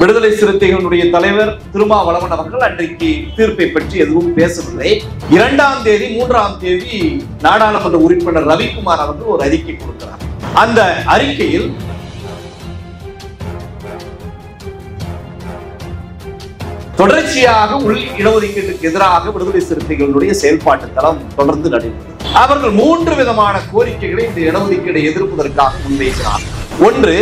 விடுதலை சிறுத்தைகளுடைய தலைவர் திருமாவளவன் அவர்கள் அன்றைக்கு தீர்ப்பை பற்றி எதுவும் பேசவில்லை. 2ஆம் தேதி 3ஆம் தேதி நாடாளுமன்ற உறுப்பினர் ரவிக்குமார் அவர்கள் ஒரு அறிக்கை கொடுக்கிறார். அந்த அறிக்கையில் தொடர்ச்சியாக உள் இடஒதுக்கீட்டுக்கு எதிராக விடுதலை சிறுத்தைகளுடைய செயல்பாட்டு தளம் தொடர்ந்து நடைபெறும். அவர்கள் 3 விதமான கோரிக்கைகளை இந்த இடஒதுக்கீடை எதிர்ப்பதற்காக முன்வைக்கிறார். ஒன்று,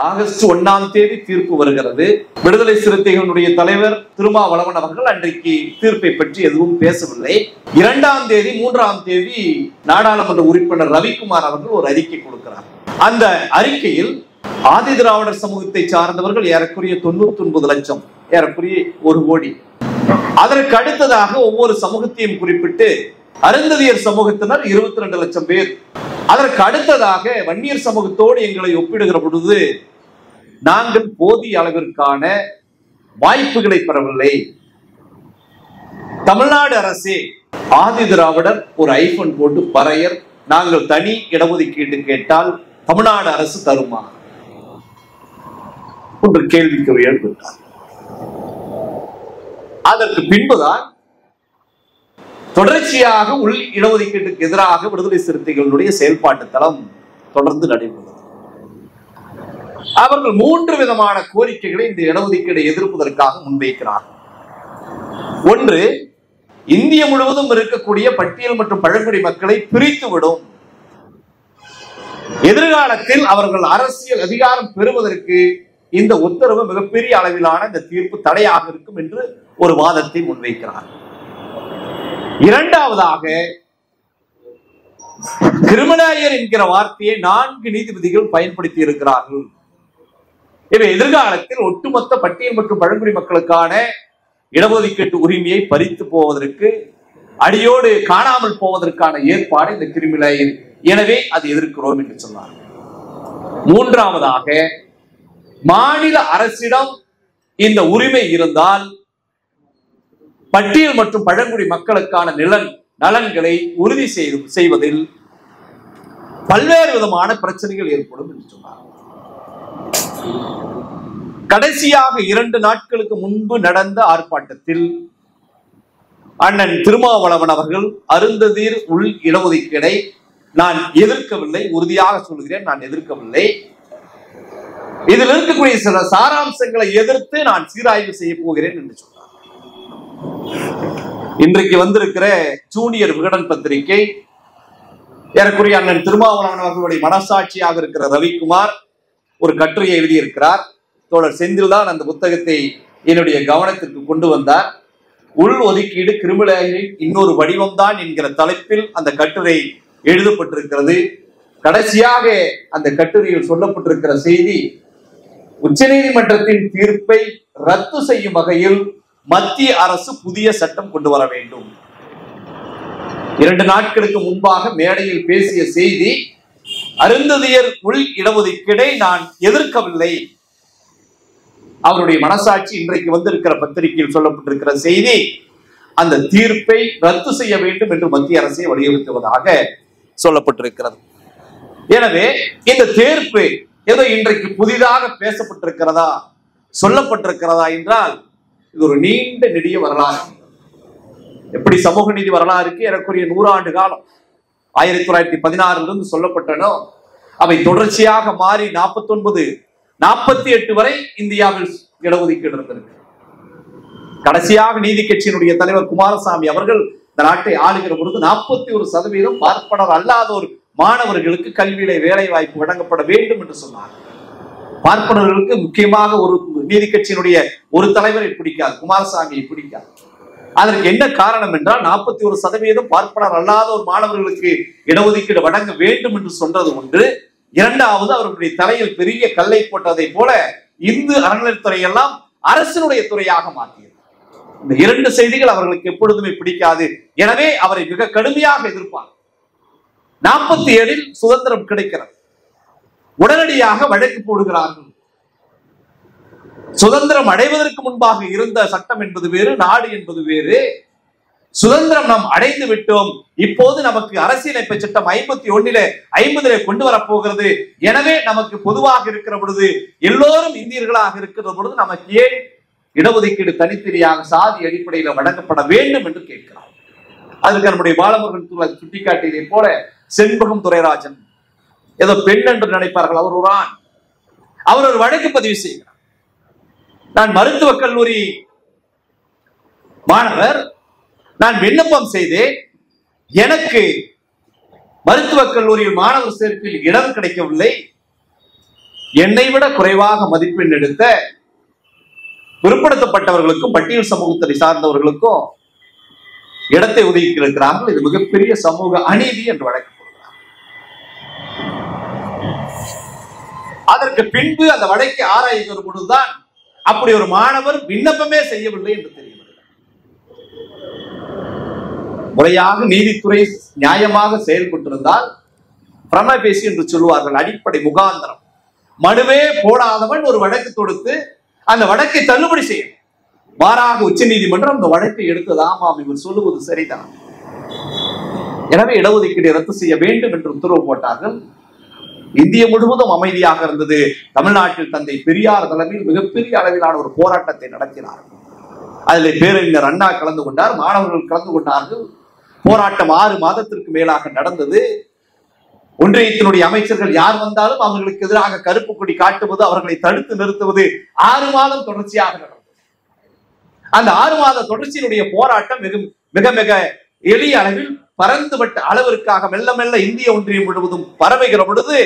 ஆகஸ்ட் 1ஆம் தேதி தீர்ப்பு வருகிறது. விடுதலை சிறுத்தைகளுடைய தலைவர் திருமாவளவன் அவர்கள் அன்றைக்கு தீர்ப்பை பற்றி எதுவும் பேசவில்லை. 2ஆம் தேதி 3ஆம் தேதி நாடாளுமன்ற உறுப்பினர் ரவிக்குமார் அவர்கள் ஒரு அறிக்கை கொடுக்கிறார். அந்த அறிக்கையில் ஆதி திராவிடர் சமூகத்தை சார்ந்தவர்கள் ஏறக்குறைய 99 லட்சம், ஏறக்குறைய 1 கோடி. அதற்கு அடுத்ததாக ஒவ்வொரு சமூகத்தையும் குறிப்பிட்டு அருந்ததியர் சமூகத்தினர் 22 லட்சம் பேர். அதற்கு அடுத்ததாக வன்னியர் சமூகத்தோடு எங்களை ஒப்பிடுகிற பொழுது நாங்கள் போதிய அளவிற்கான வாய்ப்புகளை பெறவில்லை. தமிழ்நாடு அரசே ஆதி திராவிடர் ஒரு ஐபோன் போட்டு பறையர், நாங்கள் தனி இடஒதுக்கீடு கேட்டால் தமிழ்நாடு அரசு தருமா என்று கேள்விக்கு எழுப்பிட்டார். அதற்கு பின்புதான் தொடர்ச்சியாக உள் இடஒதுக்கீட்டுக்கு எதிராக விடுதலை சிறுத்தைகளுடைய செயல்பாட்டு தளம் தொடர்ந்து நடைபெறுகிறது. அவர்கள் 3 விதமான கோரிக்கைகளை இந்த இடஒதுக்கீடை எதிர்ப்பதற்காக முன்வைக்கிறார். ஒன்று, இந்திய முழுவதும் இருக்கக்கூடிய பட்டியல் மற்றும் பழங்குடி மக்களை பிரித்துவிடும். எதிர்காலத்தில் அவர்கள் அரசியல் அதிகாரம் பெறுவதற்கு இந்த உத்தரவு மிகப்பெரிய அளவிலான இந்த தீர்ப்பு தடையாக இருக்கும் என்று ஒரு வாதத்தை முன்வைக்கிறார். இரண்டாவதாக, கிரிமினல் என்கிற வார்த்தையை 4 நீதிபதிகள் பயன்படுத்தி இருக்கிறார்கள். இவை எதிர்காலத்தில் ஒட்டுமொத்த பட்டியல் மற்றும் பழங்குடி மக்களுக்கான இடஒதுக்கீட்டு உரிமையை பறித்து போவதற்கு, அடியோடு காணாமல் போவதற்கான ஏற்பாடு இந்த கிரிமினல். எனவே அது எதிர்க்கிறோம் என்று சொன்னார். மூன்றாவதாக, மாநில அரசிடம் இந்த உரிமை இருந்தால் பட்டியல் மற்றும் பழங்குடி மக்களுக்கான நலன்களை உறுதி செய்வதில் பல்வேறு விதமான பிரச்சனைகள் ஏற்படும் என்று சொன்னார். கடைசியாக 2 நாட்களுக்கு முன்பு நடந்த ஆர்ப்பாட்டத்தில் அண்ணன் திருமாவளவன் அவர்கள் அருந்ததியர் உள் இடஒதுக்கீடை நான் எதிர்க்கவில்லை, உறுதியாக சொல்கிறேன், நான் எதிர்க்கவில்லை. இதில் இருக்கக்கூடிய சில சாராம்சங்களை எதிர்த்து நான் சீராய்வு செய்ய போகிறேன் என்று சொன்னார். இன்றைக்கு வந்திருக்கிற ஜூனியர் விகடன் பத்திரிகை ஏறக்குறைய அண்ணன் திருமாவளவன் அவர்களுடைய மனசாட்சியாக இருக்கிற ரவிக்குமார் ஒரு கட்டுரையை எழுதியிருக்கிறார். தோழர் செந்தில் தான் அந்த புத்தகத்தை என்னுடைய கவனத்திற்கு கொண்டு வந்தார். உள் ஒதுக்கீடு கிரிமினலின் இன்னொரு வடிவம்தான் என்கிற தலைப்பில் அந்த கட்டுரை எழுதப்பட்டிருக்கிறது. கடைசியாக அந்த கட்டுரையில் சொல்லப்பட்டிருக்கிற செய்தி, உச்சநீதிமன்றத்தின் தீர்ப்பை ரத்து செய்யும் வகையில் மத்திய அரசு புதிய சட்டம் கொண்டு வர வேண்டும். 2 நாட்களுக்கு முன்பாக மேடையில் பேசிய செய்தி, அருந்ததியர் உள் இடஒதுக்கீடை நான் எதிர்க்கவில்லை. அவருடைய மனசாட்சி இன்றைக்கு வந்திருக்கிற பத்திரிகையில் சொல்லப்பட்டிருக்கிற செய்தி, அந்த தீர்ப்பை ரத்து செய்ய வேண்டும் என்று மத்திய அரசை வலியுறுத்துவதாக சொல்லப்பட்டிருக்கிறது. எனவே இந்த தீர்ப்பு ஏதோ இன்றைக்கு புதிதாக பேசப்பட்டிருக்கிறதா, சொல்லப்பட்டிருக்கிறதா என்றால் இது ஒரு நீண்ட நெடிய வரலாறு. எப்படி சமூக நீதி வரலாறுக்கு ஏறக்குறைய 100 ஆண்டு காலம் 1916 சொல்லப்பட்டனோ அவை தொடர்ச்சியாக மாறி 49, 48 வரை இந்தியாவில் இடஒதுக்கீடு இருந்திருக்கு. கடைசியாக நீதி கட்சியினுடைய தலைவர் குமாரசாமி அவர்கள் இந்த நாட்டை ஆளுகிற பொழுது 41% பார்ப்பனர் அல்லாதோர் மாணவர்களுக்கு கல்வியில வேலை வாய்ப்பு வழங்கப்பட வேண்டும் என்று சொன்னார். பார்ப்பனர்களுக்கு முக்கியமாக ஒரு நீதி கட்சியினுடைய ஒரு தலைவரை பிடிக்காது, குமாரசாமியை பிடிக்காது. அதற்கு என்ன காரணம் என்றால் 41% பார்ப்பனர் அல்லாத ஒரு மாணவர்களுக்கு இடஒதுக்கீடு வழங்க வேண்டும் என்று சொன்னது ஒன்று. இரண்டாவது, அவர்களுடைய தலையில் பெரிய கல்லை போட்டதை போல இந்து அறநிலையத்துறை எல்லாம் அரசினுடைய துறையாக மாற்றியது. இந்த 2 செய்திகள் அவர்களுக்கு எப்பொழுதுமே பிடிக்காது. எனவே அவரை மிக கடுமையாக எதிர்ப்பார். 47 சுதந்திரம் கிடைக்கிறது, உடனடியாக வழக்கு போடுகிறார்கள். சுதந்திரம் அடைவதற்கு முன்பாக இருந்த சட்டம் என்பது வேறு, நாடு என்பது வேறு. சுதந்திரம் நாம் அடைந்து விட்டோம். இப்போது நமக்கு அரசியலமைப்பு சட்டம் 51 50 கொண்டு வரப்போகிறது. எனவே நமக்கு பொதுவாக இருக்கிற பொழுது, எல்லோரும் இந்தியர்களாக இருக்கிற பொழுது, நமக்கு ஏன் இடஒதுக்கீடு தனித்தனியாக சாதி அடிப்படையில் வழங்கப்பட வேண்டும் என்று கேட்கிறார். அதற்கு நம்முடைய பாலமுருகன் சுட்டிக்காட்டியதை போல செண்பகம் துரைராஜன் ஏதோ பெண் என்று நினைப்பார்கள், அவர் ஒரு ஆண். அவர் ஒரு வழக்கு பதிவு செய்கிறார். நான் மருத்துவக் கல்லூரி மாணவர், நான் விண்ணப்பம் செய்தேன், எனக்கு மருத்துவக் கல்லூரியில் மாணவர் சேர்க்கையில் இடம் கிடைக்கவில்லை. என்னை விட குறைவாக மதிப்பெண் எடுத்த பிற்படுத்தப்பட்டவர்களுக்கும் பட்டியல் சமூகத்தை சார்ந்தவர்களுக்கும் இடத்தை ஒதுக்கி இருக்கிறார்கள். இது மிகப்பெரிய சமூக அநீதி என்று வழக்கு போடுகிறார். அதற்கு பின்பு அந்த வழக்கை ஆராய்கிற பொழுதுதான் அப்படி ஒரு மாணவர் விண்ணப்பமே செய்யவில்லை என்று தெரியவில்லை. முறையாக நீதித்துறை நியாயமாக செயல்பட்டிருந்தால் பிரமபேசி என்று சொல்லுவார்கள், அடிப்படை முகாந்திரம். மனுவே போடாதவன் ஒரு வழக்கு தொடுத்து அந்த வழக்கை தள்ளுபடி செய்யும். மாறாக உச்ச நீதிமன்றம் அந்த வழக்கை எடுத்தது. ஆமாம், இவர் சொல்லுவது சரிதான். எனவே இடஒதுக்கீடு ரத்து செய்ய வேண்டும் என்று உத்தரவு போட்டார்கள். இந்திய முழுவதும் அமைதியாக இருந்தது. தமிழ்நாட்டில் தந்தை பெரியார் தலைமையில் மிகப்பெரிய அளவிலான ஒரு போராட்டத்தை நடத்தினார். அதில் பேரறிஞர் அண்ணா கலந்து கொண்டார், மாணவர்கள் கலந்து கொண்டார்கள். போராட்டம் 6 மாதத்திற்கு மேலாக நடந்தது. ஒன்றியத்தினுடைய அமைச்சர்கள் யார் வந்தாலும் அவர்களுக்கு எதிராக கருப்பு கொடி காட்டுவது, அவர்களை தடுத்து நிறுத்துவது 6 மாதம் தொடர்ச்சியாக நடந்தது. அந்த 6 மாத தொடர்ச்சியினுடைய போராட்டம் மிக மிக எளிய அளவில் பறந்துபட்ட அளவிற்காக மெல்ல மெல்ல இந்திய ஒன்றியம் முழுவதும் பரவுகிற பொழுது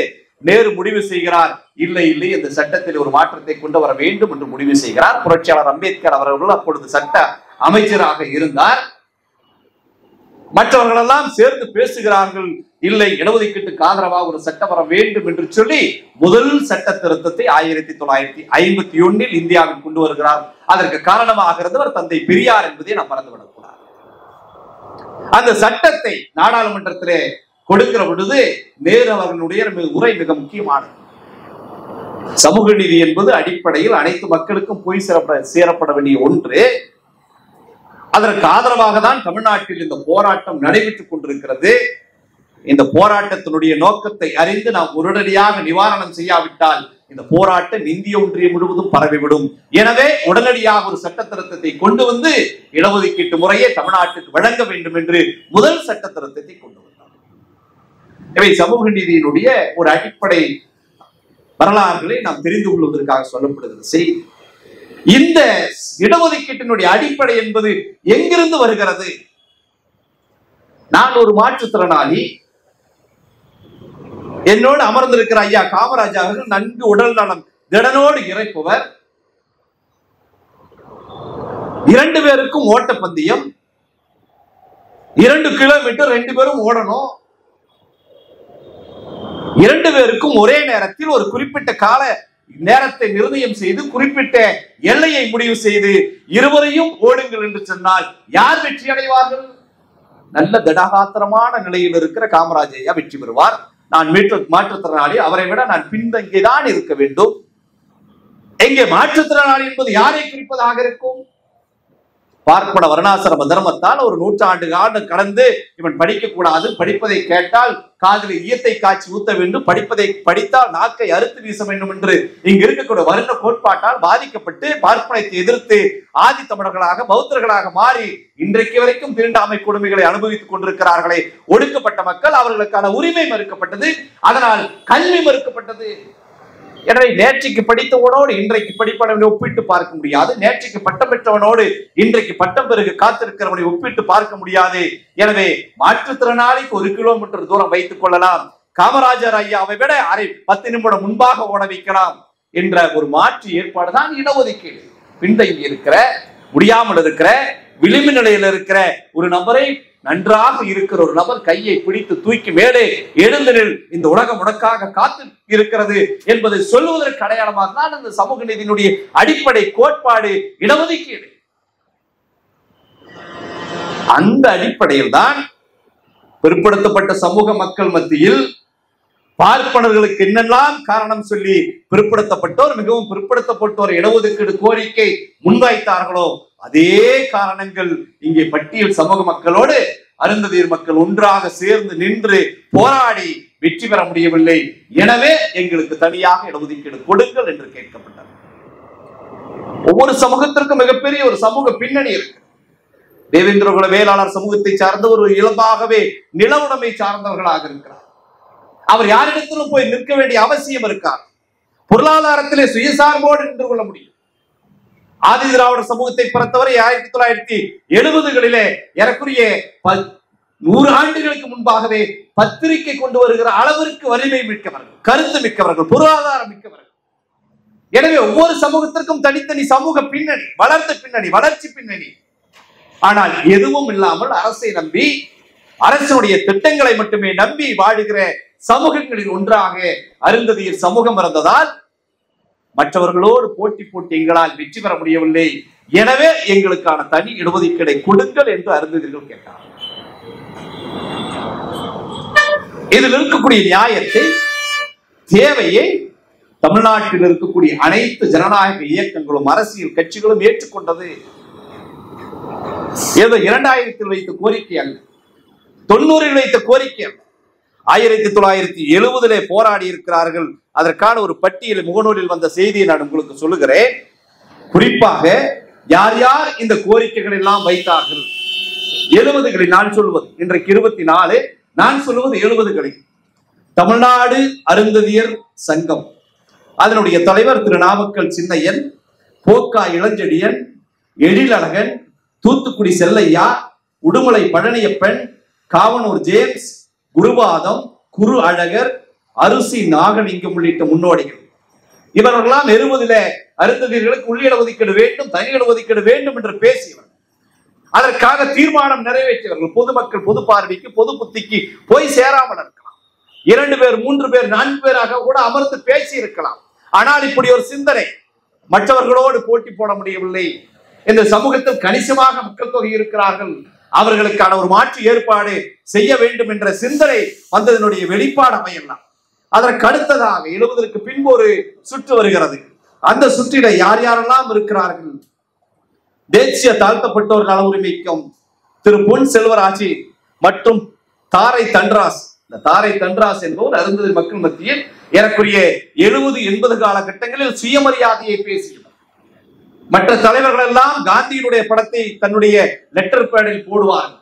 நேரு முடிவு செய்கிறார், இல்லை இல்லை, இந்த சட்டத்தில் ஒரு மாற்றத்தை கொண்டு வர வேண்டும் என்று முடிவு செய்கிறார். புரட்சியாளர் அம்பேத்கர் அவர்கள் அப்பொழுது சட்ட அமைச்சராக இருந்தார். மற்றவர்கள் எல்லாம் சேர்ந்து பேசுகிறார்கள், இல்லை, இடஒதுக்கீட்டுக்கு ஆதரவாக ஒரு சட்டம் வர வேண்டும் என்று சொல்லி முதல் சட்ட திருத்தத்தை 1951 இந்தியாவில் கொண்டு வருகிறார். அதற்கு காரணமாக இருந்தவர் தந்தை பெரியார் என்பதை நாம் மறந்துவிடக்கூடாது. அந்த சட்டத்தை நாடாளுமன்றத்திலே கொடுக்கிற பொழுது நேரு அவர்களுடைய உரை மிக முக்கியமானது. சமூக நீதி என்பது அடிப்படையில் அனைத்து மக்களுக்கும் போய் சேரப்பட வேண்டிய ஒன்று. அதற்கு ஆதரவாக தான் தமிழ்நாட்டில் இந்த போராட்டம் நடைபெற்றுக் கொண்டிருக்கிறது. இந்த போராட்டத்தினுடைய நோக்கத்தை அறிந்து நாம் உடனடியாக நிவாரணம் செய்யாவிட்டால் இந்த போராட்டம் இந்திய ஒன்றியம் முழுவதும் பரவிவிடும். எனவே உடனடியாக ஒரு சட்ட திருத்தத்தை கொண்டு வந்து இடஒதுக்கீட்டு முறையை தமிழ்நாட்டுக்கு வழங்க வேண்டும் என்று முதல் சட்ட திருத்தத்தை கொண்டு வந்தார். இவை சமூக நீதியினுடைய ஒரு அடிப்படை வரலாறுகளை நாம் தெரிந்து கொள்வதற்காக சொல்லப்படுகிற செய்தி. இந்த இடஒதுக்கீட்டினுடைய அடிப்படை என்பது எங்கிருந்து வருகிறது? நான் ஒரு மாற்றுத்திறனாளி, என்னோடு அமர்ந்திருக்கிற ஐயா காமராஜ் அவர்கள் நன்கு உடல் நலம் திடனோடு இறைப்பவர். 2 பேருக்கும் ஓட்டப்பந்தயம், 2 கிலோமீட்டர் 2 பேரும் ஓடணும். 2 பேருக்கும் ஒரே நேரத்தில் ஒரு குறிப்பிட்ட கால நேரத்தை நிர்ணயம் செய்து குறிப்பிட்ட எல்லையை முடிவு செய்து இருவரையும் ஓடுங்கள் என்று சொன்னால் யார் வெற்றி அடைவார்கள்? நல்ல திடகாத்திரமான நிலையில் இருக்கிற காமராஜ் ஐயா வெற்றி பெறுவார். நான் மாற்றுத்திறனாளி, அவரை விட நான் பின்தங்கிதான் இருக்க வேண்டும். எங்கே மாற்றுத்திறனாளி என்பது யாரை குறிப்பதாக இருக்கும்? பார்ப்பன வர்ணாசிரம தர்மத்தால் ஒரு 100 ஆண்டு கடந்து இவன் படிக்க கூடாது, படிப்பதை கேட்டால் காதில் ஈயத்தை காய்ச்சி ஊத்த வேண்டும், படிப்பதை படித்தால் நாக்கை அறுத்து வீச வேண்டும் என்று இங்கு இருக்கக்கூடிய வர்ண கோட்பாட்டால் பாதிக்கப்பட்டு பார்ப்பனத்தை எதிர்த்து ஆதி தமிழர்களாக பௌத்தர்களாக மாறி இன்றைக்கு வரைக்கும் தீண்டாமை கொடுமைகளை அனுபவித்துக் கொண்டிருக்கிறார்களே ஒடுக்கப்பட்ட மக்கள், அவர்களுக்கான உரிமை மறுக்கப்பட்டது, அதனால் கல்வி மறுக்கப்பட்டது. எனவே நேற்றைக்கு படித்தவனோடு இன்றைக்கு படிப்பவனை ஒப்பிட்டு பார்க்க முடியாது. நேற்றைக்கு பட்டம் பெற்றவனோடு இன்றைக்கு பட்டம் பெருக காத்திருக்கிறவனை ஒப்பிட்டு பார்க்க முடியாது. எனவே மாற்றுத்திறனாளிக்கு 1 கிலோமீட்டர் தூரம் வைத்துக் கொள்ளலாம், காமராஜர் ஐயாவை விட 10 நிமிடம் முன்பாக ஓட வைக்கலாம் என்ற ஒரு மாற்று ஏற்பாடு தான் இடஒதுக்கீடு. பின்தங்கி இருக்கிற, முடியாமல் இருக்கிற, விளிம்பு நிலையில் இருக்கிற ஒரு நபரை, நன்றாக இருக்கிற ஒரு நபர் கையை பிடித்து தூக்கி மேலே எழுந்தனில் இந்த உலகம் உனக்காக காத்து இருக்கிறது என்பதை சொல்லுவதற்கு அடையாளமாக தான் இந்த சமூக நீதியினுடைய அடிப்படை கோட்பாடு இடஒதுக்கீடு. அந்த அடிப்படையில் தான் பிற்படுத்தப்பட்ட சமூக மக்கள் மத்தியில் பார்ப்பனர்களுக்கு என்னெல்லாம் காரணம் சொல்லி பிற்படுத்தப்பட்டோர், மிகவும் பிற்படுத்தப்பட்டோர் இடஒதுக்கீடு கோரிக்கை முன்வைத்தார்களோ அதே காரணங்கள் இங்கே பட்டியல் சமூக மக்களோடு அருந்ததியர் மக்கள் ஒன்றாக சேர்ந்து நின்று போராடி வெற்றி பெற முடியவில்லை. எனவே எங்களுக்கு தனியாக இடஒதுக்கீடு கொடுங்கள் என்று கேட்கப்பட்டது. ஒவ்வொரு சமூகத்திற்கும் மிகப்பெரிய ஒரு சமூக பின்னணி இருக்கு. தேவேந்திரகுல வேளாளர் சமூகத்தை சார்ந்த ஒரு இயல்பாகவே நில உடைமை சார்ந்தவர்களாக இருக்கிறார். அவர் யாரிடத்திலும் போய் நிற்க வேண்டிய அவசியம் இருக்கார். பொருளாதாரத்திலே சுயசார்போடு நின்று கொள்ள முடியும். ஆதி திராவிட சமூகத்தை பொறுத்தவரை 1970களிலே ஏறக்குறைய 100 ஆண்டுகளுக்கு முன்பாகவே பத்திரிகை கொண்டு வருகிற அளவிற்கு வலிமை மிக்கவர்கள், கருத்து மிக்கவர்கள், பொருளாதாரம் மிக்கவர்கள். எனவே ஒவ்வொரு சமூகத்திற்கும் தனித்தனி சமூக பின்னணி, வளர்ந்த பின்னணி, வளர்ச்சி பின்னணி. ஆனால் எதுவும் இல்லாமல் அரசை நம்பி, அரசனுடைய திட்டங்களை மட்டுமே நம்பி வாழுகிற சமூகங்களில் ஒன்றாக அருந்ததியர் சமூகம் இருந்ததால் மற்றவர்களோடு போட்டி போட்டு எங்களால் வெற்றி பெற முடியவில்லை. எனவே எங்களுக்கான தனி இடஒதுக்கீடை கொடுங்கள் என்று அருந்ததியர்கள் கேட்டார். இதில் இருக்கக்கூடிய நியாயத்தை, தேவையை தமிழ்நாட்டில் இருக்கக்கூடிய அனைத்து ஜனநாயக இயக்கங்களும் அரசியல் கட்சிகளும் ஏற்றுக்கொண்டது. ஏதோ 2000 வைத்த கோரிக்கை அல்ல, 90 வைத்த கோரிக்கை அல்ல. 1970 போராடி இருக்கிறார்கள். அதற்கான ஒரு பட்டியல் முகநூலில் வந்த செய்தியை நான் உங்களுக்கு சொல்லுகிறேன். குறிப்பாக யார் யார் இந்த கோரிக்கைகள் எல்லாம் வைத்தார்கள். 70களில் நான் சொல்வது, இன்றைக்கு 24, நான் சொல்லுவது 70களில். தமிழ்நாடு அருந்ததியர் சங்கம், அதனுடைய தலைவர் திரு நாமக்கல் சின்னையன், போக்கா இளஞ்செழியன், எழிலழகன், தூத்துக்குடி செல்லையா, உடுமலை பழனியப்பன், காவனூர் ஜேம்ஸ், குருபாதம், குரு அழகர், அரிசி நாகலிங்கம் உள்ளிட்ட முன்னோடிகள். இவர்களெல்லாம் 70 அருந்ததியர்களுக்கு உள்ளிட ஒதுக்கீடு வேண்டும், தனி இடஒதுக்கீடு வேண்டும் என்று பேசியவர்கள். அதற்காக தீர்மானம் நிறைவேற்றியவர்கள். பொதுமக்கள் பொது பார்வைக்கு, பொது புத்திக்கு போய் சேராமல் இருக்கலாம். 2 பேர், 3 பேர், 4 பேராக கூட அமர்ந்து பேசி இருக்கலாம். ஆனால் இப்படி ஒரு சிந்தனை, மற்றவர்களோடு போட்டி போட முடியவில்லை. இந்த சமூகத்தில் கணிசமாக மக்கள் தொகை இருக்கிறார்கள், அவர்களுக்கான ஒரு மாற்று ஏற்பாடு செய்ய வேண்டும் என்ற சிந்தனை வந்ததனுடைய வெளிப்பாடு அமையலாம். அதற்கு அடுத்ததாக 70க்கு பின்பு ஒரு சுற்று வருகிறது. அந்த சுற்றில யார் யாரெல்லாம் இருக்கிறார்கள்? தேசிய தாழ்த்தப்பட்டோர் நல உரிமைக்கும் திரு பொன் செல்வராஜ் மற்றும் தாரை தன்ராஸ். இந்த தாரை தன்ராஸ் என்பவர் அருந்ததியர் மக்கள் மத்தியில் ஏறக்குறைய 70-80 காலகட்டங்களில் சுயமரியாதையை பேசியவர். மற்ற தலைவர்கள் எல்லாம் காந்தியினுடைய படத்தை தன்னுடைய லெட்டர் பேடில் போடுவார்கள்,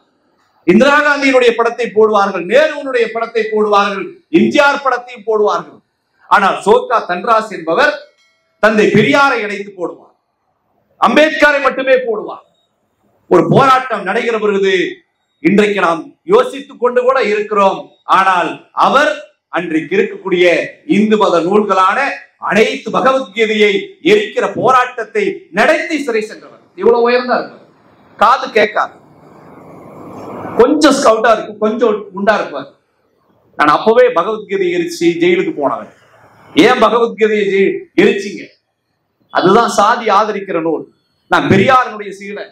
இந்திரா காந்தியினுடைய படத்தை போடுவார்கள், நேருவினுடைய படத்தை போடுவார்கள், எம்ஜிஆர் படத்தையும் போடுவார்கள். ஆனால் சோக்கா தன்ராஸ் என்பவர் தந்தை பெரியாரை இணைத்து போடுவார், அம்பேத்கரை மட்டுமே போடுவார். ஒரு போராட்டம் நடைகிற பொழுது இன்றைக்கு நாம் யோசித்துக் கொண்டு கூட இருக்கிறோம். ஆனால் அவர் அன்றைக்கு இருக்கக்கூடிய இந்து மத நூல்களான அனைத்து பகவத்கீதையை எரிக்கிற போராட்டத்தை நடத்தி சிறை சென்றவர். இவ்வளவு உயர்ந்தா இருக்கும், காது கேட்காது, கொஞ்சம் ஸ்கவுட்டா இருக்கும், கொஞ்சம் குண்டா இருப்பார். நான் அப்பவே பகவத்கீதை எரிச்சு ஜெயிலுக்கு போனவன். ஏன் பகவத்கீதையை எரிச்சிங்க? அதுதான் சாதி ஆதரிக்கிற நூல், நான் பெரியாரனுடைய சீலை,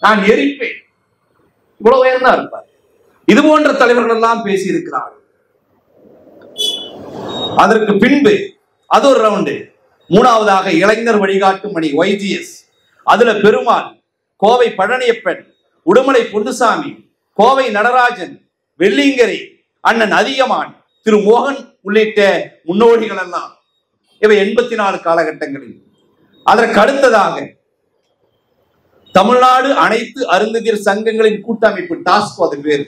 நான் எரிப்பேன். இவ்வளவு உயர்ந்தா இருப்பார். இது போன்ற தலைவர்கள் எல்லாம் பேசி இருக்கிறார்கள். அதற்கு பின்பு அது ஒரு ரவுண்டு. 3வதாக இளைஞர் வழிகாட்டும் மணி YGS, அதுல பெருமாள், கோவை பழனியப்பன், உடுமலை பொன்னுசாமி, கோவை நடராஜன், வெள்ளிங்கரை, அண்ணன் அதியமான், திரு மோகன் உள்ளிட்ட முன்னோடிகள் எல்லாம். இவை 84 காலகட்டங்களில். அதற்கு அடுத்ததாக தமிழ்நாடு அனைத்து அருந்ததியர் சங்கங்களின் கூட்டமைப்பு, டாஸ்கோ அது பேர்,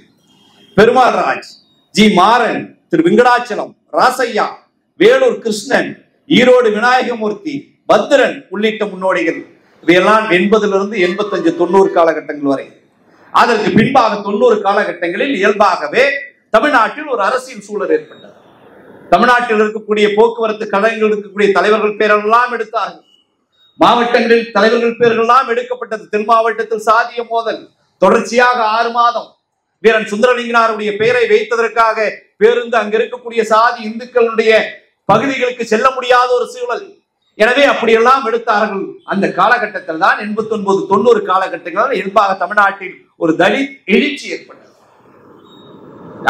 பெருமாள் ராஜ், ஜி மாறன், திரு வெங்கடாச்சலம், ராசையா, வேலூர் கிருஷ்ணன், ஈரோடு விநாயகமூர்த்தி, பத்ரன் உள்ளிட்ட முன்னோடிகள். இவையெல்லாம் 80லிருந்து 85, 90 காலகட்டங்கள் வரை. அதற்கு பின்பாக 90 காலகட்டங்களில் இயல்பாகவே தமிழ்நாட்டில் ஒரு அரசியல் சூழல் ஏற்பட்டது. தமிழ்நாட்டில் இருக்கக்கூடிய போக்குவரத்து கழகங்கள் இருக்கக்கூடிய தலைவர்கள் பேரெல்லாம் எடுத்தார்கள். மாவட்டங்களில் தலைவர்கள் பேர்கள் எல்லாம் எடுக்கப்பட்டது. தென் மாவட்டத்தில் சாதிய மோதல் தொடர்ச்சியாக 6 மாதம். வீரன் சுந்தரலிங்கனாருடைய பெயரை வைத்ததற்காக பேருந்து அங்க இருக்கக்கூடிய சாதி இந்துக்களுடைய பகுதிகளுக்கு செல்ல முடியாத ஒரு சூழல். எனவே அப்படியெல்லாம் எடுத்தார்கள். அந்த காலகட்டத்தில் தான் 89, 90 காலகட்டங்களில் இயல்பாக தமிழ்நாட்டில் ஒரு தலித் எழுச்சி ஏற்பட்டது.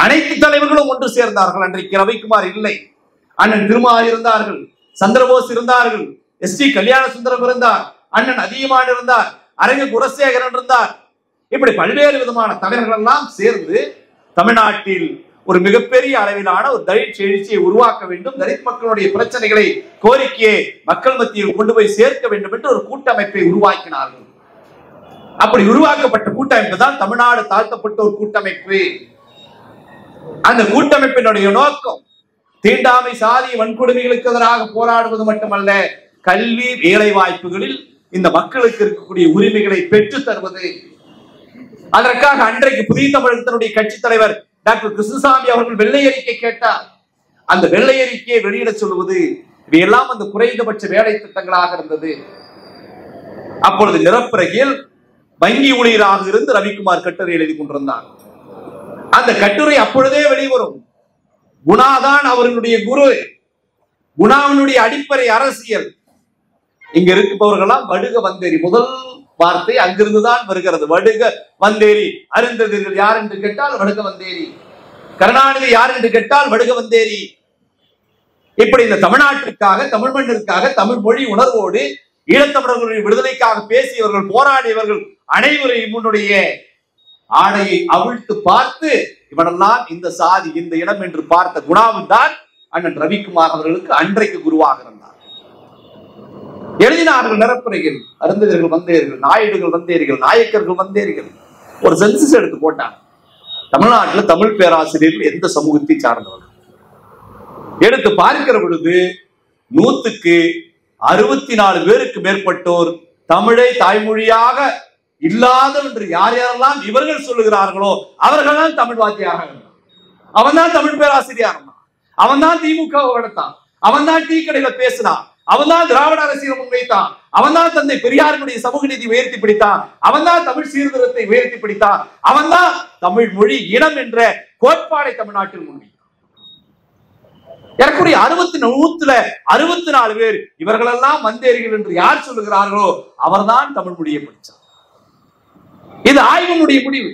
அனைத்து தலைவர்களும் ஒன்று சேர்ந்தார்கள். அன்றைக்கு ரவிக்குமார் இல்லை, அண்ணன் திருமா இருந்தார்கள், சந்திரபோஸ் இருந்தார்கள், எஸ் டி கல்யாண சுந்தரம் இருந்தார், அண்ணன் அதியமான் இருந்தார், அரங்க குணசேகரன் இருந்தார். இப்படி பல்வேறு விதமான தலைவர்கள் எல்லாம் சேர்ந்து தமிழ்நாட்டில் ஒரு மிகப்பெரிய அளவிலான ஒரு தலித் எழுச்சியை உருவாக்க வேண்டும், தலித் மக்களுடைய பிரச்சனைகளை கோரிக்கையை மக்கள் மத்தியில் கொண்டு போய் சேர்க்க வேண்டும் என்று ஒரு கூட்டமைப்பை உருவாக்கினார்கள். அப்படி உருவாக்கப்பட்ட கூட்டமைப்பு தான் தமிழ்நாடு தாழ்த்தப்பட்ட ஒரு கூட்டமைப்பு. அந்த கூட்டமைப்பினுடைய நோக்கம் தீண்டாமை, சாதி, வன்கொடுமைகளுக்கு எதிராக போராடுவது மட்டுமல்ல, கல்வி, வேலை வாய்ப்புகளில் இந்த மக்களுக்கு இருக்கக்கூடிய உரிமைகளை பெற்று தருவது. அதற்காக அன்றைக்கு புதிய தமிழகத்தினுடைய கட்சி தலைவர் டாக்டர் கிருஷ்ணசாமி அவர்கள் வெள்ளை அறிக்கை கேட்டார். அந்த வெள்ளை அறிக்கையை வெளியிட சொல்வது இவையெல்லாம் அந்த குறைந்தபட்ச வேலை திட்டங்களாக இருந்தது. அப்பொழுது நிரப்புரையில் வங்கி ஊழியராக இருந்து ரவிக்குமார் கட்டுரை எழுதி கொண்டிருந்தார். அந்த கட்டுரை அப்பொழுதே வெளிவரும். குணாதான் அவர்களுடைய குரு, குணாவினுடைய அடிப்படை அரசியல். இங்க இருப்பவர்களாம் வடுக வந்தேரி, முதல் வார்த்தை அங்கிருந்துதான் வருகிறது. வடுக வந்தேரி. அருந்ததிகள் யார் என்று கேட்டால் வடுக வந்தேரி, கருணாநிதி யார் என்று கேட்டால் வடுக வந்தேரி. இப்படி இந்த தமிழ்நாட்டிற்காக, தமிழ் மண்ணிற்காக, தமிழ் மொழி உணர்வோடு ஈழத்தமிழர்களுடைய விடுதலைக்காக பேசியவர்கள், போராடியவர்கள் அனைவரையும் முன்னுடைய ஆடையை அவிழ்த்து பார்த்து இவனெல்லாம் இந்த சாதி, இந்த இனம் என்று பார்த்த குணாவும் தான் அண்ணன் ரவிக்குமார் அவர்களுக்கு அன்றைக்கு குருவாக இருந்தார். எழுதினார்கள் நிரப்புரைகள். அருந்ததியர்கள் வந்தேர்கள், நாயுடுகள் வந்தேர்கள், நாயக்கர்கள் வந்தேர்கள். ஒரு சென்சஸ் எடுத்து போட்டாங்க. தமிழ்நாட்டில் தமிழ் பேராசிரியர்கள் எந்த சமூகத்தை சார்ந்தவர்கள் எடுத்து பார்க்கிற பொழுது 100க்கு 64 பேருக்கு மேற்பட்டோர் தமிழை தாய்மொழியாக இல்லாத என்று யார் யாரெல்லாம் இவர்கள் சொல்லுகிறார்களோ அவர்கள் தான் தமிழ் வாத்தியாக இருந்தான். அவன் தான் தமிழ் பேராசிரியா இருந்தான். அவன் தான் திமுக வளர்த்தான். அவன் தான் டீ கடையில பேசினான். அவன் தான் திராவிட அரசியல் முன்வைத்தான். அவன் தான் தந்தை பெரியாருடைய சமூக நீதி உயர்த்தி பிடித்தான். அவன் தான் தமிழ் சீர்திருத்தத்தை உயர்த்தி பிடித்தான். அவன் தான் தமிழ் மொழி இனம் என்ற கோட்பாடை தமிழ்நாட்டில் முன்வைத்தான். ஏறக்குறைய 64 பேர் இவர்களெல்லாம் வந்தேரிகள் என்று யார் சொல்லுகிறார்களோ அவர்தான் தமிழ் மொழியை படித்தார். இது ஆய்வினுடைய முடிவு.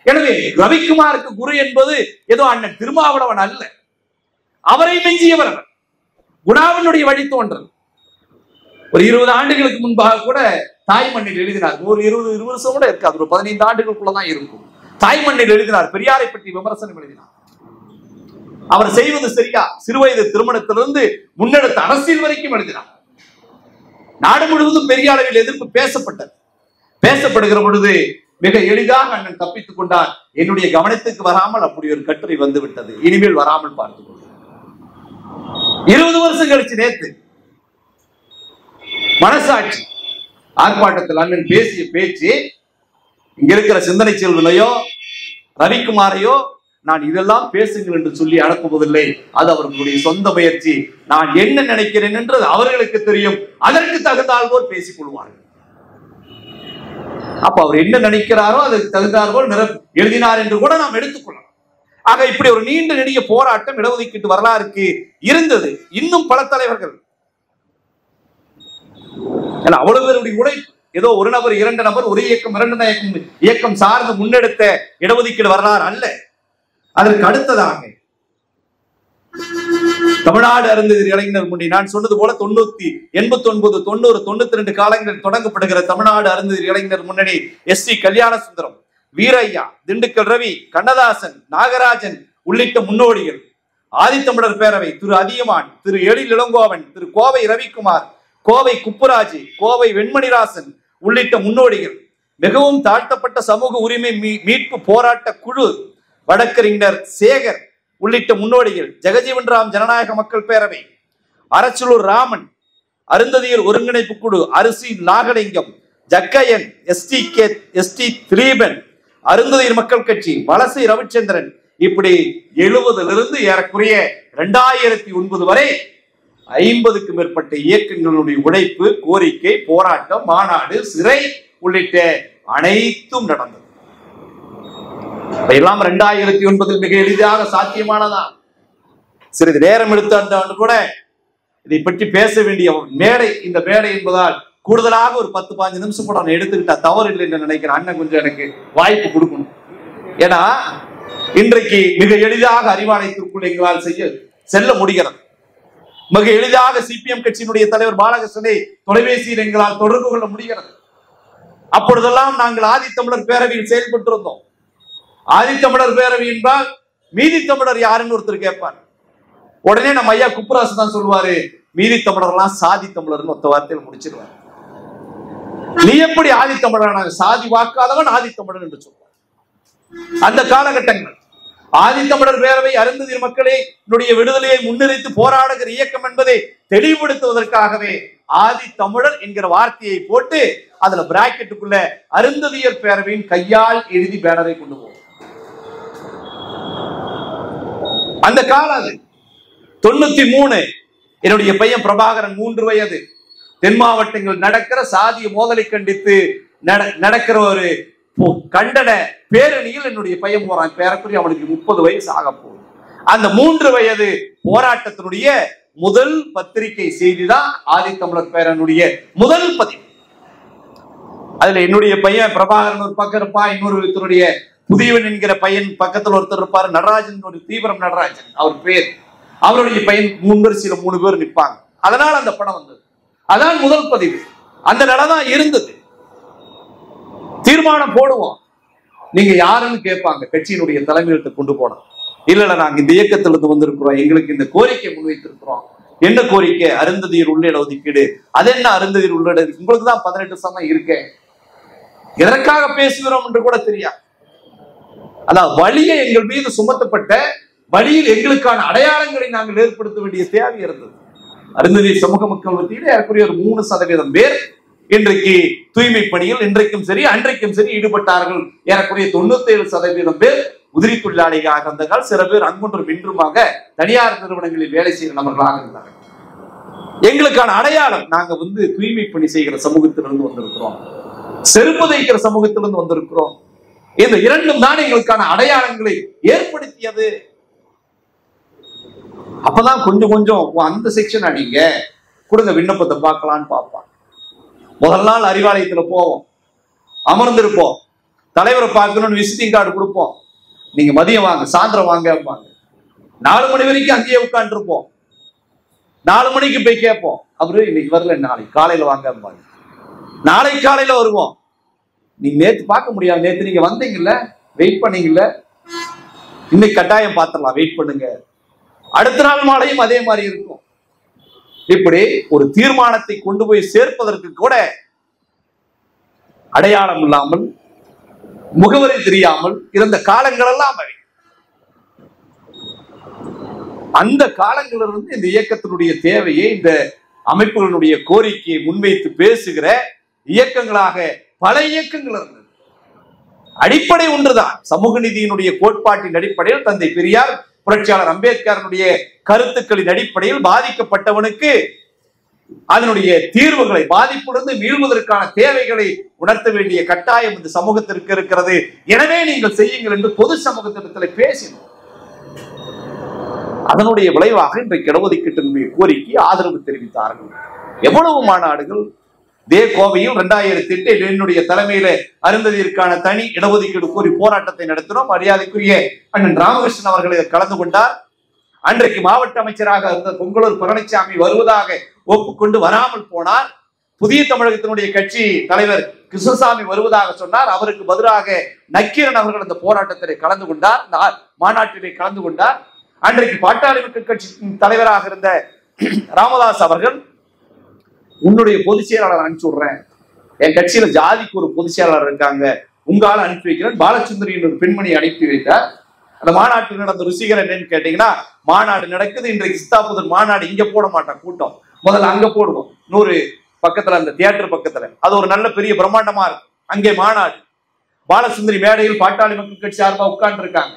எனவே ரவிக்குமாருக்கு குரு என்பது ஏதோ அண்ணன் திருமாவளவன் அல்ல, அவரை மிஞ்சியவர் அவர். குணாவினுடைய வழித்தோன்றல். ஒரு 20 ஆண்டுகளுக்கு முன்பாக கூட தாய்மண்ணில் எழுதினார். ஒரு 20 வருஷம் கூட இருக்காது, ஒரு 15 ஆண்டுகளுக்குள்ளதான் இருக்கும். தாய்மண்ணில் எழுதினார், பெரியாரை பற்றி விமர்சனம் எழுதினார். அவர் செய்வது சரியா? சிறுவயது திருமணத்திலிருந்து முன்னெடுத்த அரசியல் வரைக்கும் எழுதினார். நாடு முழுவதும் பெரிய அளவில் எதிர்ப்பு பேசப்பட்டது. பேசப்படுகிற பொழுது மிக எளிதாக அண்ணன் தப்பித்துக் கொண்டார். என்னுடைய கவனத்துக்கு வராமல் அப்படி ஒரு கட்டுரை வந்து விட்டது, இனிமேல் வராமல் பார்த்துக் கொள்ளும். 20 வருஷம் கழிச்சு நேத்து மனசாட்சி ஆர்ப்பாட்டத்தில் அண்ணன் பேசிய பேச்சு, இங்க இருக்கிற சிந்தனை செல்வனையோ ரவிக்குமாரையோ நான் இதெல்லாம் பேசுங்கள் என்று சொல்லி அனுப்புவதில்லை. அது அவர்களுடைய சொந்த முயற்சி. நான் என்ன நினைக்கிறேன் என்று அவர்களுக்கு தெரியும். அதற்கு தகுந்தால் போல் பேசிக் கொள்வார்கள். அப்ப அவர் என்ன நினைக்கிறாரோ அதற்கு தகுந்தால் போல் எழுதினார் என்று கூட நாம் எடுத்துக்கொள்ளலாம். ஆக இப்படி ஒரு நீண்ட நெடிய போராட்டம் இடஒதுக்கீட்டு வரலாறுக்கு இருந்தது. இன்னும் பல தலைவர்கள், அவ்வளவு பேருடைய உழைப்பு ஏதோ ஒரு நபர், 2 நபர், ஒரு இயக்கம், 2 இயக்கம் சார்ந்து முன்னெடுத்த இடஒதுக்கீடு வரலாறு அல்ல. அதற்கு அடுத்ததாக தமிழ்நாடு அருந்ததியர் இளைஞர் முன்னணி, நான் சொன்னது போல 89, 90, 92 காலங்களில் தொடங்கப்படுகிற தமிழ்நாடு அருந்ததியர் இளைஞர் முன்னணி எஸ் டி கல்யாண சுந்தரம், வீரையா, திண்டுக்கல் ரவி, கண்ணதாசன், நாகராஜன் உள்ளிட்ட முன்னோடிகள், ஆதித்தமிழர் பேரவை, திரு அதியமான், திரு எழில் இளங்கோவன், திரு கோவை ரவிக்குமார், கோவை குப்புராஜ், கோவை வெண்மணிராசன் உள்ளிட்ட முன்னோடிகள், மிகவும் தாழ்த்தப்பட்ட சமூக உரிமை மீட்பு போராட்ட குழு, வழக்கறிஞர் சேகர் உள்ளிட்ட முன்னோடிகள், ஜெகஜீவன் ராம் ஜனநாயக மக்கள் பேரவை, அரச்சலூர் ராமன், அருந்ததியர் ஒருங்கிணைப்பு குழு, அரிசி நாகலிங்கம், ஜக்கையன், எஸ் டி திலீபன், அருந்ததியர் மக்கள் கட்சி, வலசை ரவிச்சந்திரன், இப்படி 70லிருந்து ஏறக்குறைய 2009 வரை 50க்கும் மேற்பட்ட இயக்கங்களுடைய உழைப்பு, கோரிக்கை, போராட்டம், மாநாடு, சிறை உள்ளிட்ட அனைத்தும் நடந்தது. எல்லாம் 2009 மிக எளிதாக சாத்தியமானதா? சிறிது நேரம் எடுத்து கூட இதை பற்றி பேச வேண்டிய மேடை இந்த மேடை என்பதால் கூடுதலாக ஒரு 10-15 நிமிஷம் கூட நான் எடுத்துக்கிட்டா தவறு இல்லை என்று நினைக்கிறேன். அண்ணன் கொஞ்சம் எனக்கு வாய்ப்பு கொடுக்கணும். ஏன்னா இன்றைக்கு மிக எளிதாக அறிவாலயத்திற்குள் எங்களால் செல்ல முடிகிறது. மிக எளிதாக சிபிஎம் கட்சியினுடைய தலைவர் பாலகிருஷ்ணனை தொலைபேசியில் எங்களால் தொடர்பு கொள்ள முடிகிறது. அப்பொழுதெல்லாம் நாங்கள் ஆதித்தமிழர் பேரவையில் செயல்பட்டு இருந்தோம். ஆதித்தமிழர் பேரவை என்றால் மீதி தமிழர் யாருன்னு ஒருத்தர் கேட்பார். உடனே நம்ம ஐயா குப்புராசு தான் சொல்லுவாரு, மீதி தமிழர்லாம் சாதி தமிழர்னு ஒத்த வார்த்தையில் முடிச்சிருவார். நீ எப்படி ஆதித்தமிழரான? சாதி வாக்காதவன் ஆதித்தமிழர் என்று சொல்வார். அந்த காலகட்டங்கள் ஆதித்தமிழர் பேரவை அருந்ததியர் மக்களினுடைய விடுதலையை முன்னிறுத்தி போராடுகிற இயக்கம் என்பதை தெளிவுபடுத்துவதற்காகவே ஆதித்தமிழர் என்கிற வார்த்தையை போட்டு அதுல பிராக்கெட்டுக்குள்ள அருந்ததியர் பேரவையின் கையால் எழுதி பேனரை கொண்டு போவோம். அந்த காலம் அது 93. என்னுடைய பையன் பிரபாகரன் 3 வயது. தென் மாவட்டங்கள் நடக்கிற சாதிய மோதலை கண்டித்து நடக்கிற ஒரு கண்டன பேரணியில் என்னுடைய பையன் போறான். பேரக்குரிய அவனுக்கு 30 வயசு ஆக போகுது. அந்த 3 வயது போராட்டத்தினுடைய முதல் பத்திரிகை செய்தி தான் ஆதித்தமிழர் பேரனுடைய முதல் பதிவு. அதுல என்னுடைய பையன் பிரபாகரன் ஒரு பக்கம் இருப்பான், இன்னொருத்தருடைய புதியவன் என்கிற பையன் பக்கத்தில் ஒருத்தர் இருப்பாரு, நடராஜன், ஒரு தீவிரம் நடராஜன் அவர் பேர். அவருடைய பையன் முன்வரிசையில 3 பேர் நிற்பாங்க. அதனால அந்த படம் வந்தது. அதான் முதல் பதிவு. அந்த நிலைதான் இருந்தது. தீர்மானம் போடுவோம், நீங்க யாருன்னு கேட்பாங்க. கட்சியினுடைய தலைமையிட்ட கொண்டு போனோம். இல்ல நாங்க இந்த இயக்கத்திலிருந்து வந்திருக்கிறோம், எங்களுக்கு இந்த கோரிக்கை முன்வைத்திருக்கிறோம். என்ன கோரிக்கை? அருந்ததியர் உள்ளிட ஒதுக்கீடு. அது என்ன அருந்ததியர் உள்ளிட? உங்களுக்கு தான் 18 சதம் இருக்கேன், எதற்காக பேசுகிறோம் என்று கூட தெரியாது. அதாவது வழியை எங்கள் மீது சுமத்தப்பட்ட வழியில் எங்களுக்கான அடையாளங்களை நாங்கள் ஏற்படுத்த வேண்டிய தேவை இருந்தது. அருந்ததியர் சமூக மக்கள் மத்தியில் ஏறக்குறைய ஒரு 3% பேர் இன்றைக்கு தூய்மை பணியில் இன்றைக்கும் சரி அன்றைக்கும் சரி ஈடுபட்டார்கள். ஏறக்குறைய 97% பேர் உதிரி தொழிலாளிகளாக இருந்தால், சில பேர் அங்கொன்றும் இன்றுமாக தனியார் நிறுவனங்களில் வேலை செய்கிற நபர்களாக இருந்தார்கள். எங்களுக்கான அடையாளம், நாங்க தூய்மை பணி செய்கிற சமூகத்திலிருந்து வந்திருக்கிறோம், செருப்பு தைக்கிற சமூகத்திலிருந்து வந்திருக்கிறோம். இந்த இரண்டும் தான் எங்களுக்கான அடையாளங்களை ஏற்படுத்தியது. அப்பதான் கொஞ்சம் கொஞ்சம் அந்த செக்ஷன் அடிங்க கொடுங்க, விண்ணப்பத்தை பார்க்கலான்னு பார்ப்பான். முதல் நாள் அறிவாலயத்துல போவோம், அமர்ந்திருப்போம், தலைவரை பார்க்கணும்னு விசிட்டிங் கார்டு கொடுப்போம். நீங்க மதியம் வாங்க, சாயந்தரம் வாங்க. 4 மணி வரைக்கும் அங்கேயே உட்காந்து இருப்போம். 4 மணிக்கு போய் கேட்போம், அவரு இன்னைக்கு வரல, நாளைக்கு காலையில வாங்க. நாளை காலையில வருவோம். நீங்க நேத்து பார்க்க முடியாது, நேத்து நீங்க வந்தீங்கல்ல, வெயிட் பண்ணீங்கல்ல, இன்னைக்கு கட்டாயம் பார்த்துடலாம், வெயிட் பண்ணுங்க. அடுத்த நாள் மாலையும் அதே மாதிரி இருக்கும். இப்படி ஒரு தீர்மானத்தை கொண்டு போய் சேர்ப்பதற்கு கூட அடையாளம் இல்லாமல், முகவரி தெரியாமல் இருந்த காலங்கள் எல்லாம் அவை. அந்த காலங்களிலிருந்து இந்த இயக்கத்தினுடைய தேவையை, இந்த அமைப்புகளுடைய கோரிக்கையை முன்வைத்து பேசுகிற இயக்கங்களாக பல இயக்கங்கள் இருந்தது. அடிப்படை ஒன்றுதான், சமூக நீதியினுடைய கோட்பாட்டின் அடிப்படையில் தந்தை பெரியார், புரட்சியாளர் அம்பேத்கருடைய கருத்துக்களின் அடிப்படையில் பாதிக்கப்பட்டவனுக்கு அதனுடைய தீர்வுகளை, பாதிப்பிலிருந்து மீள்வதற்கான தேவைகளை உணர்த்த வேண்டிய கட்டாயம் இந்த சமூகத்திற்கு இருக்கிறது. எனவே நீங்கள் செய்யுங்கள் என்று பொது சமூகத்திடத்தில் பேசினோம். அதனுடைய விளைவாக இன்றைக்கு இடஒதுக்கீட்டினுடைய கோரிக்கை ஆதரவு தெரிவித்தார்கள். எவ்வளவு மாநாடுகள்! கோவையில் 2008 என்னுடைய தலைமையில அருந்ததியருக்கான தனி இடஒதுக்கீடு கோரி போராட்டத்தை நடத்தினோம். மரியாதைக்குரிய அண்ணன் ராமகிருஷ்ணன் அவர்கள் இதில் கலந்து கொண்டார். அன்றைக்கு மாவட்ட அமைச்சராக இருந்த பொங்கலூர் பழனிசாமி வருவதாக ஒப்புக்கொண்டு வராமல் போனார். புதிய தமிழகத்தினுடைய கட்சி தலைவர் கிருஷ்ணசாமி வருவதாக சொன்னார். அவருக்கு பதிலாக நக்கீரன் அவர்கள் அந்த போராட்டத்திலே கலந்து கொண்டார், மாநாட்டிலே கலந்து கொண்டார். அன்றைக்கு பாட்டாளி மக்கள் கட்சி தலைவராக இருந்த ராமதாஸ் அவர்கள், உன்னுடைய பொதுச் செயலாளர் அனுப்பிச்சு விடுறேன், என் கட்சியில ஜாதிக்கு ஒரு பொதுச் செயலாளர் இருக்காங்க, உங்களால அனுப்பி வைக்கிறேன், பாலச்சந்திரி ஒரு பெண்மணி அனுப்பி வைத்தார். அந்த மாநாட்டில் நடந்த ருசிகர் என்னன்னு கேட்டீங்கன்னா, மாநாடு நடக்குது. இன்றைக்கு சித்தாபுதர் மாநாடு இங்க போட மாட்டான், கூட்டம் முதல்ல அங்க போடுவோம். 100 பக்கத்துல, அந்த தியேட்டர் பக்கத்துல, அது ஒரு நல்ல பெரிய பிரம்மாண்டமா இருக்கும். அங்கே மாநாடு, பாலசுந்தரி மேடையில் பாட்டாளி மக்கள் கட்சி சார்பா உட்கார்ந்து இருக்காங்க.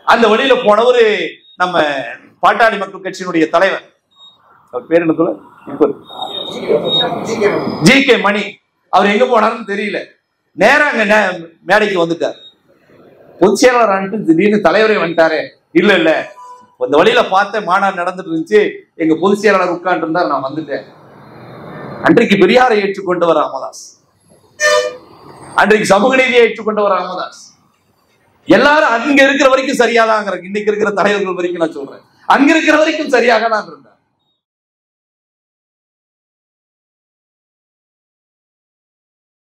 அந்த வழியில போனவரு நம்ம பாட்டாளி மக்கள் கட்சியினுடைய தலைவர், அவர் பேர் என்ன சொல்ல, ஜி.கே. மணி. அவர் எங்க போனாருன்னு தெரியல. நேரா அங்க மேடைக்கு வந்துட்டார். பொதுச் செயலாளர் அனுப்பிட்டு திடீர்னு தலைவரே வந்துட்டாரு. இல்ல இல்ல, இந்த வழியில பார்த்த மாநாடு நடந்துட்டு இருந்துச்சு, எங்க பொதுச் செயலாளர் உட்கார்ந்து இருந்தார், நான் வந்துட்டேன். அன்றைக்கு பெரியாரை ஏற்றுக்கொண்டவர் ராமதாஸ், அன்றைக்கு சமூக நீதியை ஏற்றுக்கொண்டவர் ராமதாஸ். எல்லாரும் அங்க இருக்கிற வரைக்கும் சரியாதான் இன்னைக்கு இருக்கிற தலைவர்கள் வரைக்கும் நான் சொல்றேன், அங்க இருக்கிற வரைக்கும் சரியாக தான் இருந்தார்.